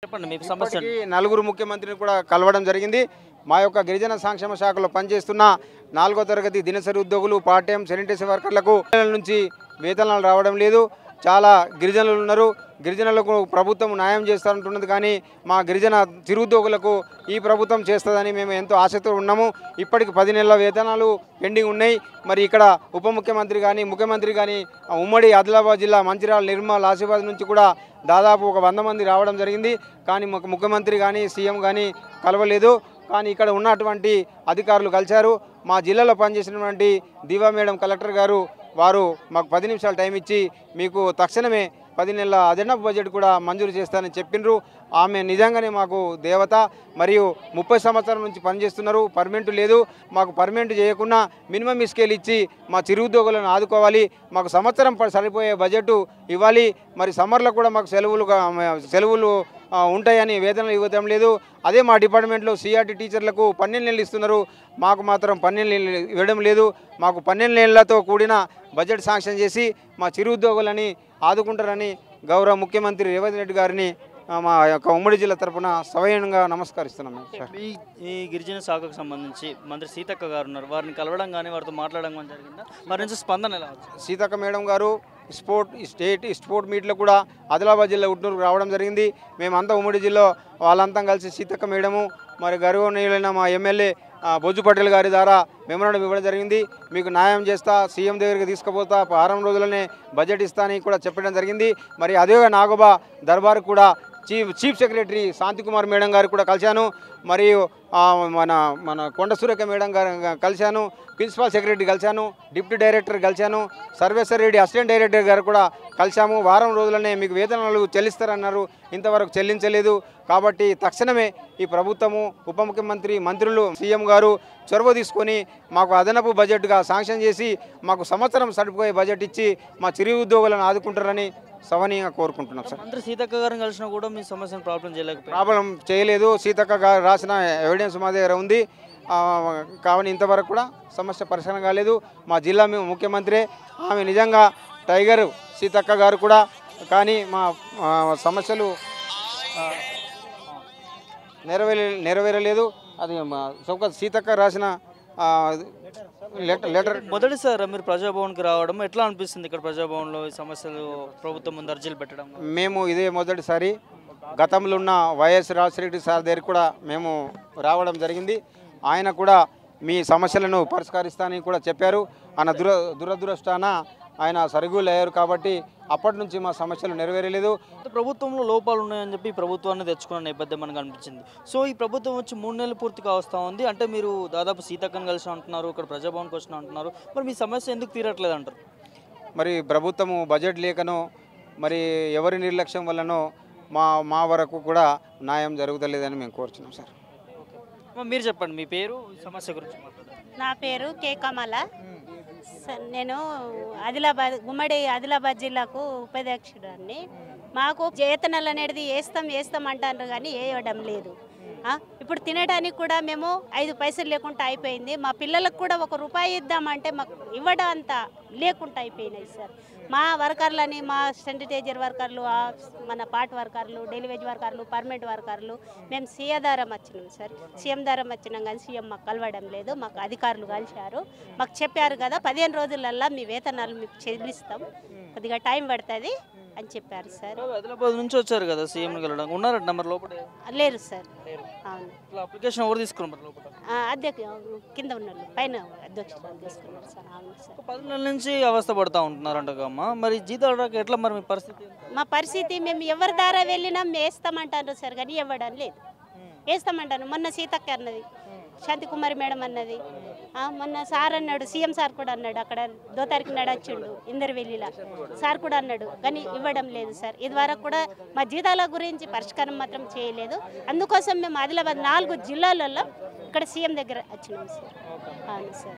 చెప్పండి మీ సమస్య. నలుగురు ముఖ్యమంత్రిని కూడా కలవడం జరిగింది. మా యొక్క గిరిజన సంక్షేమ శాఖలో పనిచేస్తున్న 4వ తరగతి దినసరి ఉద్యోగులు, పార్ట్ టైం శానిటరీ వర్కర్లకు నుంచి వేతనాలు రావడం లేదు. చాలా గిరిజనులు ఉన్నారు. గిరిజనులకు ప్రభుత్వం న్యాయం చేస్తారంటున్నది, కానీ మా గిరిజన చిరుద్యోగులకు ఈ ప్రభుత్వం చేస్తుందని మేము ఎంతో ఆశతో ఉన్నాము. ఇప్పటికి 10 నెలల వేతనాలు పెండింగ్ ఉన్నాయి. మరి ఇక్కడ ఉప ముఖ్యమంత్రి కానీ, ముఖ్యమంత్రి కానీ ఉమ్మడి ఆదిలాబాద్ జిల్లా మంచిర్యాల, నిర్మల్, ఆసిఫాబాద్ నుంచి కూడా దాదాపు ఒక 100 మంది రావడం జరిగింది. కానీ ముఖ్యమంత్రి కానీ, సీఎం కానీ కలవలేదు. కానీ ఇక్కడ ఉన్నటువంటి అధికారులు కలిశారు. మా జిల్లాలో పనిచేసినటువంటి దివా మేడం కలెక్టర్ గారు వారు మాకు 10 నిమిషాలు టైం ఇచ్చి మీకు తక్షణమే 10 నెలల అదనపు బడ్జెట్ కూడా మంజూరు చేస్తానని చెప్పిండ్రు. ఆమె నిజంగానే మాకు దేవత. మరియు 30 సంవత్సరాల నుంచి పనిచేస్తున్నారు. పర్మనెంట్ లేదు. మాకు పర్మనెంట్ చేయకుండా మినిమం స్కేల్ ఇచ్చి మా చిరుద్యోగులను ఆదుకోవాలి. మాకు సంవత్సరం సరిపోయే బడ్జెట్ ఇవ్వాలి. మరి సమ్మర్లో కూడా మాకు సెలవులు ఉంటాయని వేతనాలు ఇవ్వడం లేదు. అదే మా డిపార్ట్మెంట్లో సిఆర్టీ టీచర్లకు 12 నెలలు ఇస్తున్నారు. మాకు మాత్రం 12 నెలలు ఇవ్వడం లేదు. మాకు 12 నెలలతో కూడిన బడ్జెట్ శాంక్షన్ చేసి మా చిరుద్యోగులని ఆదుకుంటారని గౌరవ ముఖ్యమంత్రి రేవంత్ రెడ్డి గారిని మా యొక్క ఉమ్మడి జిల్లా తరఫున సవయంగా నమస్కరిస్తున్నాం. ఈ గిరిజన శాఖకు సంబంధించి మంత్రి సీతక్క గారు ఉన్నారు. వారిని కలవడం కానీ వారితో మాట్లాడడం కానీ జరిగిందా? వారి నుంచి స్పందన ఎలా వచ్చింది? సీతక్క మేడం గారు స్పోర్ట్ మీట్లో కూడా ఆదిలాబాద్ జిల్లా ఉట్నూరుకు రావడం జరిగింది. మేమంతా ఉమ్మడి జిల్లా వాళ్ళంతా కలిసి సీతక్క మేడము మరి గౌరవనీయులైన మా ఎమ్మెల్యే బొజ్జు పటేల్ గారి ద్వారా మెమోరాండం ఇవ్వడం జరిగింది. మీకు న్యాయం చేస్తా, సీఎం దగ్గరికి తీసుకుపోతా, 6 రోజులనే బడ్జెట్ ఇస్తా అని కూడా చెప్పడం జరిగింది. మరి అదే నాగోబా దర్బార్ కూడా చీఫ్ సెక్రటరీ శాంతికుమార్ మేడం గారు కూడా కలిశాను. మరియు మన కొండ సురేఖ మేడం గారు కలిశాను. ప్రిన్సిపల్ సెక్రటరీ కలిశాను. డిప్యూటీ డైరెక్టర్ కలిశాను. సర్వేశ్వర్ రెడ్డి అసిస్టెంట్ డైరెక్టర్ గారు కూడా కలిశాము. 6 రోజులనే మీకు వేతనాలు చెల్లిస్తారన్నారు. ఇంతవరకు చెల్లించలేదు. కాబట్టి తక్షణమే ఈ ప్రభుత్వము, ఉప ముఖ్యమంత్రి, మంత్రులు, సీఎం గారు చొరవ తీసుకొని మాకు అదనపు బడ్జెట్గా శాంక్షన్ చేసి మాకు సంవత్సరం సరిపోయే బడ్జెట్ ఇచ్చి మా చిరు ఉద్యోగులను ఆదుకుంటారని సవనీయంగా కోరుకుంటున్నాం సార్. మంత్రి సీతక్క గారిని కలిసినా కూడా మీ సమస్యను ప్రాబ్లం చేయలేదు. సీతక్క గారు రాసిన ఎవిడెన్స్ మా దగ్గర ఉంది. కావున ఇంతవరకు కూడా సమస్య పరిష్కారం కాలేదు. మా జిల్లా ముఖ్యమంత్రి ఆమె నిజంగా టైగర్ సీతక్క గారు కూడా, కానీ మా సమస్యలు నెరవేరలేదు. అది సీతక్క రాసిన లెటర్. మొదటిసారి మీరు ప్రజాభవన్కి రావడం ఎట్లా అనిపిస్తుంది? ఇక్కడ ప్రజాభవన్లో ఈ సమస్యలు ప్రభుత్వం ముందు అర్జీలు పెట్టడం. మేము ఇదే మొదటిసారి. గతంలో ఉన్న వైఎస్ రాజశేఖర సార్ దగ్గర కూడా మేము రావడం జరిగింది. ఆయన కూడా మీ సమస్యలను పరిష్కరిస్తానని కూడా చెప్పారు. ఆయన దురదృష్టాన ఆయన సరిగూలు అయ్యారు. కాబట్టి అప్పటి నుంచి మా సమస్యలు నెరవేరలేదు. ప్రభుత్వంలో లోపాలు ఉన్నాయని చెప్పి ప్రభుత్వాన్ని తెచ్చుకున్న నేపథ్యం మనకు అనిపించింది. సో ఈ ప్రభుత్వం వచ్చి 3 నెలలు పూర్తిగా వస్తూ ఉంది. అంటే మీరు దాదాపు సీతక్కని కలిసి అంటున్నారు, ఇక్కడ ప్రజాభవన్కి వచ్చిన అంటున్నారు. మరి మీ సమస్య ఎందుకు తీరట్లేదు అంటారు? మరి ప్రభుత్వము బడ్జెట్ లేకనో మరి ఎవరి నిర్లక్ష్యం వల్లనో మా వరకు కూడా న్యాయం జరుగుతలేదని మేము కోరుచున్నాం సార్. మీరు చెప్పండి మీ పేరు, సమస్య గురించి మాట్లాడండి. నా పేరు కే కమల. నేను ఉమ్మడి ఆదిలాబాద్ జిల్లాకు ఉపాధ్యక్షుడాన్ని. మాకు వేతనాలు అనేది వేస్తాం అంటారు, కానీ వేయడం లేదు. ఇప్పుడు తినడానికి కూడా మేము 5 పైసలు లేకుండా అయిపోయింది. మా పిల్లలకు కూడా 1 రూపాయి ఇద్దామంటే మాకు ఇవ్వడం అంతా లేకుండా అయిపోయినాయి సార్. మా వర్కర్లని, మా శానిటైజర్ వర్కర్లు, మన పార్ట్ వర్కర్లు, డెలివరీ వర్కర్లు, పర్మనెంట్ వర్కర్లు మేము సీఎం దారం వచ్చినాం సార్. సీఎం దారం వచ్చినాం కానీ సీఎం మాకు కలవడం లేదు. మాకు అధికారులు కలిశారు. మాకు చెప్పారు కదా 15 రోజులల్లో మీ వేతనాలు మీకు చెల్లిస్తాం, కొద్దిగా టైం పడుతుంది అని చెప్పారు సార్. ఆదిలాబాద్ నుంచి వచ్చారు కదా సీఎం కలవడం, ఉన్నారట నెంబర్ లోపల? లేరు సార్. అవును. అప్లికేషన్ ఎవరు తీసుకున్నారు లోపల? కింద ఉన్నారు, పైన అధ్యక్షులు తీసుకున్నారు సార్. అవును సార్. 10 నెలల నుంచి అవస్థ పడుతూ ఉంటున్నారంటమ్మా. మరి జీతాలు రాక ఎట్లా మరి మీ పరిస్థితి? మా పరిస్థితి మేము ఎవరి ద్వారా వెళ్ళినా వేస్తామంటారు సార్, కానీ ఇవ్వడం లేదు. వేస్తామంటాను. మొన్న సీతక్క అన్నది, శాంతికుమారి మేడం అన్నది, మొన్న సార్ అన్నాడు, సీఎం సార్ కూడా అన్నాడు, అక్కడ 2 తారీఖు నడొచ్చిండు ఇందరవెల్లిలా సార్ కూడా అన్నాడు, కానీ ఇవ్వడం లేదు సార్. ఇది వరకు కూడా మా జీతాల గురించి పరిష్కారం మాత్రం చేయలేదు. అందుకోసం మేము ఆదిలాబాద్ 4 జిల్లాలలో ఇక్కడ సీఎం దగ్గర వచ్చినాం సార్. అవును సార్.